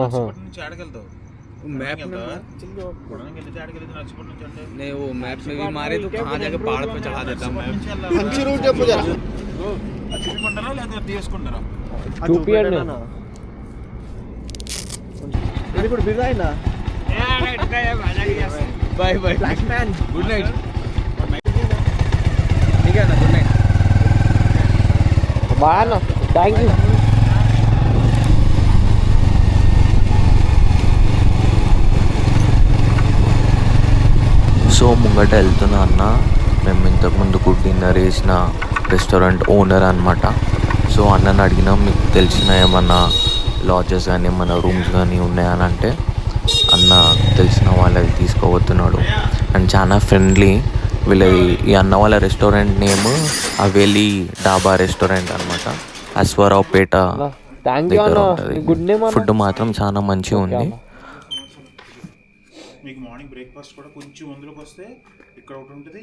నర్సిపట్నం నుంచి ఆడకెళ్తావు मैप में కొడడానికి వెళ్తే ఆడకెళ్తే నర్సిపట్నం నుంచి అంటే नहीं वो मैप में भी मारे तो कहाँ जाके पहाड़ पे चढ़ा देता मैं మంచి రూట్ చెప్పు జరా చూపించమంటారా లేదా తీసుకుంటారా చూపియండి ఇది కూడా బిజీ అయినా bye bye black man good night ठीक है ना गुड नाइट బాగా థ్యాంక్ యూ సో ముంగట వెళ్తున్నా అన్న మేము ఇంతకుముందు డిన్నర్ చేసిన రెస్టారెంట్ ఓనర్ అనమాట. సో అన్నని అడిగినా మీకు తెలిసిన ఏమన్నా లాడ్జెస్ కానీ ఏమన్నా రూమ్స్ కానీ ఉన్నాయని అంటే అన్న తెలిసిన వాళ్ళది తీసుకోబోతున్నాడు అండ్ చాలా ఫ్రెండ్లీ. వీళ్ళది ఈ అన్న వాళ్ళ రెస్టారెంట్ నేమ్ హవేలీ డాబా రెస్టారెంట్ అనమాట. అశ్వరావుపేట దగ్గర ఉంటుంది. ఫుడ్ మాత్రం చాలా మంచిగా ఉంది. మీకు మార్నింగ్ బ్రేక్ఫాస్ట్ కూడా కొంచెం ముందులోకి వస్తే ఇక్కడ ఒకటి ఉంటుంది.